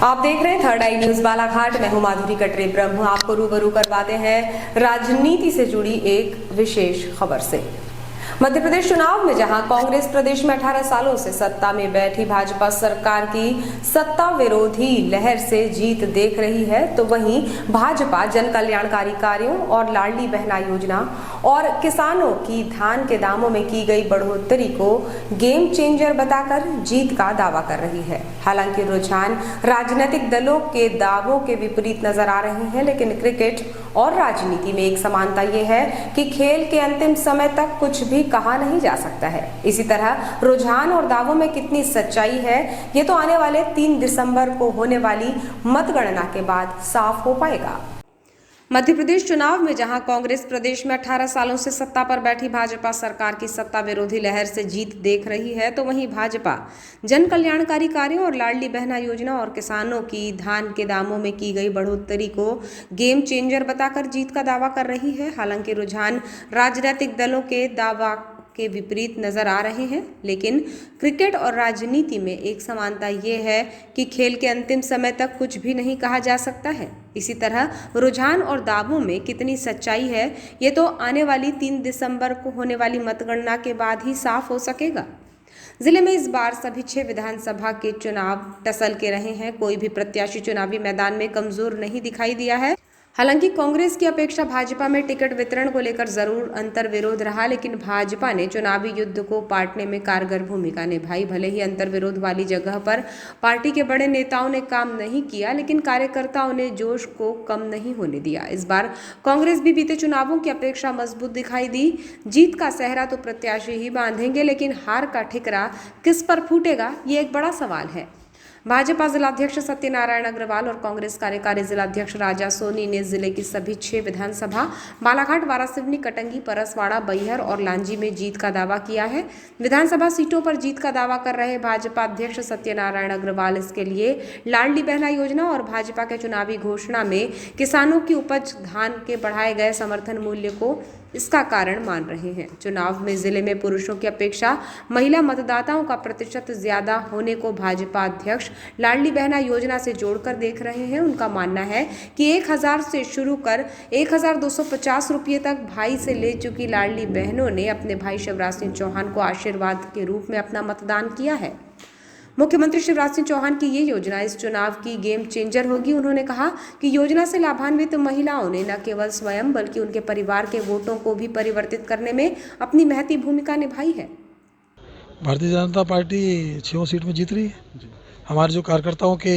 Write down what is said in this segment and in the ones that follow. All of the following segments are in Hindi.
आप देख रहे हैं थर्ड आई न्यूज बालाघाट। मैं हूं माधुरी कटरे ब्रह्म। आपको रूबरू करवाते हैं राजनीति से जुड़ी एक विशेष खबर से। मध्य प्रदेश चुनाव में जहां कांग्रेस प्रदेश में 18 सालों से सत्ता में बैठी भाजपा सरकार की सत्ता विरोधी लहर से जीत देख रही है, तो वहीं भाजपा जन कल्याणकारी कार्यों और लाडली बहना योजना और किसानों की धान के दामों में की गई बढ़ोतरी को गेम चेंजर बताकर जीत का दावा कर रही है। हालांकि रुझान राजनीतिक दलों के दावों के विपरीत नजर आ रहे हैं, लेकिन क्रिकेट और राजनीति में एक समानता ये है कि खेल के अंतिम समय तक कुछ भी कहा नहीं जा सकता है। इसी तरह रुझान और दावों में कितनी सच्चाई है, ये तो आने वाले 3 दिसंबर को होने वाली मतगणना के बाद साफ हो पाएगा। मध्य प्रदेश चुनाव में जहां कांग्रेस प्रदेश में 18 सालों से सत्ता पर बैठी भाजपा सरकार की सत्ता विरोधी लहर से जीत देख रही है, तो वहीं भाजपा जन कल्याणकारी कार्यों और लाडली बहना योजना और किसानों की धान के दामों में की गई बढ़ोतरी को गेम चेंजर बताकर जीत का दावा कर रही है। हालांकि रुझान राजनीतिक दलों के दावा के विपरीत नजर आ रहे हैं, लेकिन क्रिकेट और राजनीति में एक समानता ये है कि खेल के अंतिम समय तक कुछ भी नहीं कहा जा सकता है। इसी तरह रुझान और दावों में कितनी सच्चाई है, ये तो आने वाली 3 दिसंबर को होने वाली मतगणना के बाद ही साफ हो सकेगा। जिले में इस बार सभी 6 विधानसभा के चुनाव टसल के रहे हैं। कोई भी प्रत्याशी चुनावी मैदान में कमजोर नहीं दिखाई दिया है। हालांकि कांग्रेस की अपेक्षा भाजपा में टिकट वितरण को लेकर जरूर अंतर विरोध रहा, लेकिन भाजपा ने चुनावी युद्ध को पाटने में कारगर भूमिका निभाई। भले ही अंतर विरोध वाली जगह पर पार्टी के बड़े नेताओं ने काम नहीं किया, लेकिन कार्यकर्ताओं ने जोश को कम नहीं होने दिया। इस बार कांग्रेस भी बीते चुनावों की अपेक्षा मजबूत दिखाई दी। जीत का सेहरा तो प्रत्याशी ही बांधेंगे, लेकिन हार का ठिकरा किस पर फूटेगा, ये एक बड़ा सवाल है। भाजपा जिलाध्यक्ष सत्यनारायण अग्रवाल और कांग्रेस कार्यकारी जिलाध्यक्ष राजा सोनी ने जिले की सभी 6 विधानसभा बालाघाट, वारासिवनी, कटंगी, परसवाड़ा, बैहर और लांजी में जीत का दावा किया है। विधानसभा सीटों पर जीत का दावा कर रहे भाजपा अध्यक्ष सत्यनारायण अग्रवाल इसके लिए लाडली बहना योजना और भाजपा के चुनावी घोषणा में किसानों की उपज धान के बढ़ाए गए समर्थन मूल्य को इसका कारण मान रहे हैं। चुनाव में जिले में पुरुषों की अपेक्षा महिला मतदाताओं का प्रतिशत ज्यादा होने को भाजपा अध्यक्ष लाडली बहना योजना से जोड़कर देख रहे हैं। उनका मानना है कि 1000 से शुरू कर 1250 रुपये तक भाई से ले चुकी लाडली बहनों ने अपने भाई शिवराज सिंह चौहान को आशीर्वाद के रूप में अपना मतदान किया है। मुख्यमंत्री शिवराज सिंह चौहान की ये योजना इस चुनाव की गेम चेंजर होगी। उन्होंने कहा कि योजना से लाभान्वित महिलाओं ने न केवल स्वयं बल्कि उनके परिवार के वोटों को भी परिवर्तित करने में अपनी महती भूमिका निभाई है। भारतीय जनता पार्टी 6 सीट में जीत रही है। हमारे जो कार्यकर्ताओं के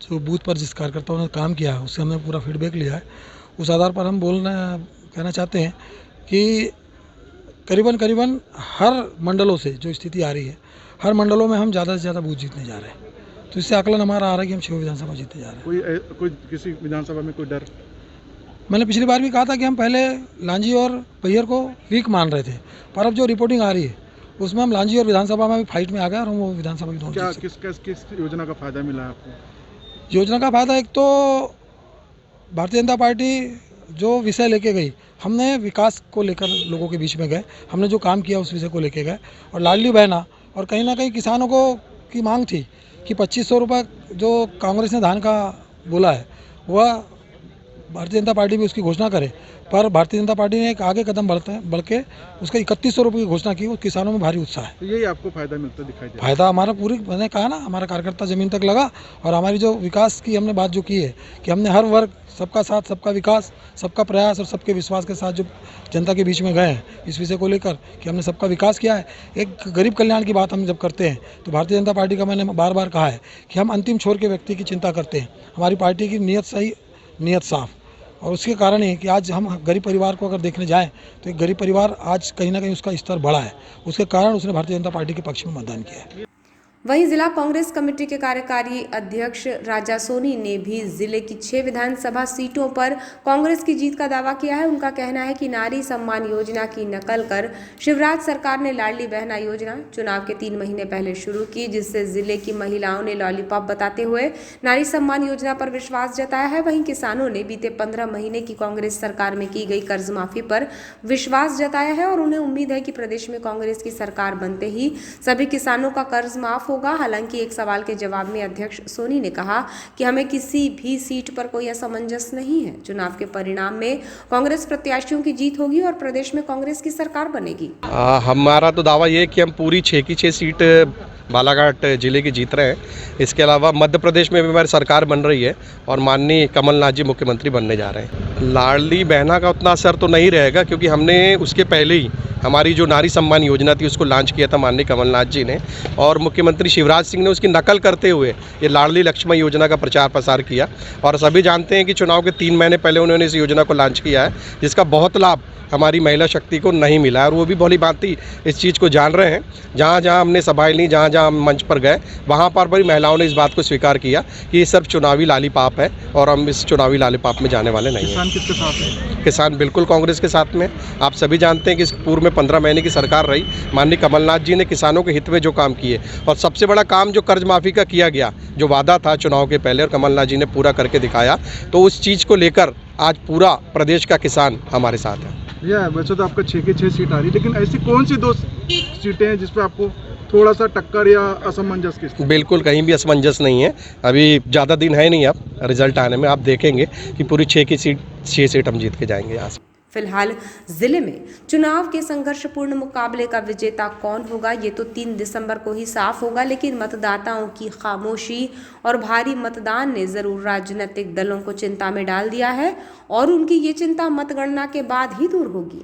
जो बूथ पर जिस कार्यकर्ताओं ने काम किया है उससे हमने पूरा फीडबैक लिया है। उस आधार पर हम कहना चाहते हैं कि करीबन हर मंडलों से जो स्थिति आ रही है, हर मंडलों में हम ज़्यादा से ज़्यादा बूथ जीतने जा रहे हैं। तो इससे आकलन हमारा आ रहा है कि हम 6 विधानसभा जीतने जा रहे हैं। कोई किसी विधानसभा में कोई डर? मैंने पिछली बार भी कहा था कि हम पहले लांजी और बैहर को वीक मान रहे थे, पर अब जो रिपोर्टिंग आ रही है उसमें हम लांजी और विधानसभा में भी फाइट में आ गए और हम वो विधानसभा भी क्या किस योजना का फायदा मिला है आपको? योजना का फायदा एक तो भारतीय जनता पार्टी जो विषय लेके गई, हमने विकास को लेकर लोगों के बीच में गए, हमने जो काम किया उस विषय को लेके गए। और लाडली बहना और कहीं ना कहीं किसानों को की मांग थी कि 2500 रुपये जो कांग्रेस ने धान का बोला है वह भारतीय जनता पार्टी भी उसकी घोषणा करे, पर भारतीय जनता पार्टी ने एक आगे कदम बढ़ के उसका 3100 रुपये की घोषणा की। वो किसानों में भारी उत्साह है। तो यही आपको फायदा मिलता दिखाई दे? फायदा हमारा पूरी, मैंने कहा ना, हमारा कार्यकर्ता ज़मीन तक लगा और हमारी जो विकास की हमने बात जो की है कि हमने हर वर्ग, सबका साथ, सबका विकास, सबका प्रयास और सबके विश्वास के साथ जो जनता के बीच में गए हैं इस विषय को लेकर कि हमने सबका विकास किया है। एक गरीब कल्याण की बात हम जब करते हैं तो भारतीय जनता पार्टी का मैंने बार बार कहा है कि हम अंतिम छोर के व्यक्ति की चिंता करते हैं। हमारी पार्टी की नीयत सही, नीयत साफ, और उसके कारण ही कि आज हम गरीब परिवार को अगर देखने जाएं तो एक गरीब परिवार आज कहीं ना कहीं उसका स्तर बढ़ा है। उसके कारण उसने भारतीय जनता पार्टी के पक्ष में मतदान किया है। वहीं जिला कांग्रेस कमेटी के कार्यकारी अध्यक्ष राजा सोनी ने भी जिले की 6 विधानसभा सीटों पर कांग्रेस की जीत का दावा किया है। उनका कहना है कि नारी सम्मान योजना की नकल कर शिवराज सरकार ने लाडली बहना योजना चुनाव के 3 महीने पहले शुरू की, जिससे जिले की महिलाओं ने लॉलीपॉप बताते हुए नारी सम्मान योजना पर विश्वास जताया है। वहीं किसानों ने बीते 15 महीने की कांग्रेस सरकार में की गई कर्ज माफी पर विश्वास जताया है और उन्हें उम्मीद है कि प्रदेश में कांग्रेस की सरकार बनते ही सभी किसानों का कर्ज माफ होगा। हालांकि एक सवाल के जवाब में अध्यक्ष सोनी ने कहा कि हमें किसी भी सीट पर कोई असमंजस नहीं है। चुनाव के परिणाम में कांग्रेस प्रत्याशियों की जीत होगी और प्रदेश में कांग्रेस की सरकार बनेगी। हमारा तो दावा ये है कि हम पूरी 6 की 6 सीट बालाघाट जिले की जीत रहे हैं। इसके अलावा मध्य प्रदेश में भी हमारी सरकार बन रही है और माननीय कमलनाथ जी मुख्यमंत्री बनने जा रहे हैं। लाडली बहना का उतना असर तो नहीं रहेगा, क्योंकि हमने उसके पहले ही हमारी जो नारी सम्मान योजना थी उसको लॉन्च किया था माननीय कमलनाथ जी ने, और मुख्यमंत्री शिवराज सिंह ने उसकी नकल करते हुए ये लाडली लक्ष्मी योजना का प्रचार प्रसार किया। और सभी जानते हैं कि चुनाव के 3 महीने पहले उन्होंने इस योजना को लॉन्च किया है, जिसका बहुत लाभ हमारी महिला शक्ति को नहीं मिला है। और वो भी भली भांति इस चीज़ को जान रहे हैं। जहाँ जहाँ हमने सभाएं ली, जहाँ जहाँ हम मंच पर गए, वहाँ पर भी महिलाओं ने इस बात को स्वीकार किया कि ये सिर्फ चुनावी लालीपाप है और हम इस चुनावी लालीपाप में जाने वाले नहीं हैं। किसान किसके साथ है? किसान बिल्कुल कांग्रेस के साथ में। आप सभी जानते हैं कि इस पूर्व में 15 महीने की सरकार रही। माननीय कमलनाथ जी ने किसानों के हित में जो काम किए, और सबसे बड़ा काम जो कर्ज माफ़ी का किया गया, जो वादा था चुनाव के पहले और कमलनाथ जी ने पूरा करके दिखाया, तो उस चीज़ को लेकर आज पूरा प्रदेश का किसान हमारे साथ है। भैया वैसे तो आपका 6 की 6 सीट आ रही है, लेकिन ऐसी कौन सी 2 सीटें हैं जिस पे आपको थोड़ा सा टक्कर या असमंजस की? बिल्कुल कहीं भी असमंजस नहीं है। अभी ज़्यादा दिन है नहीं, अब रिजल्ट आने में आप देखेंगे कि पूरी 6 की 6 सीट हम जीत के जाएंगे यहाँ से। फिलहाल जिले में चुनाव के संघर्षपूर्ण मुकाबले का विजेता कौन होगा ये तो 3 दिसंबर को ही साफ होगा, लेकिन मतदाताओं की खामोशी और भारी मतदान ने जरूर राजनीतिक दलों को चिंता में डाल दिया है और उनकी ये चिंता मतगणना के बाद ही दूर होगी।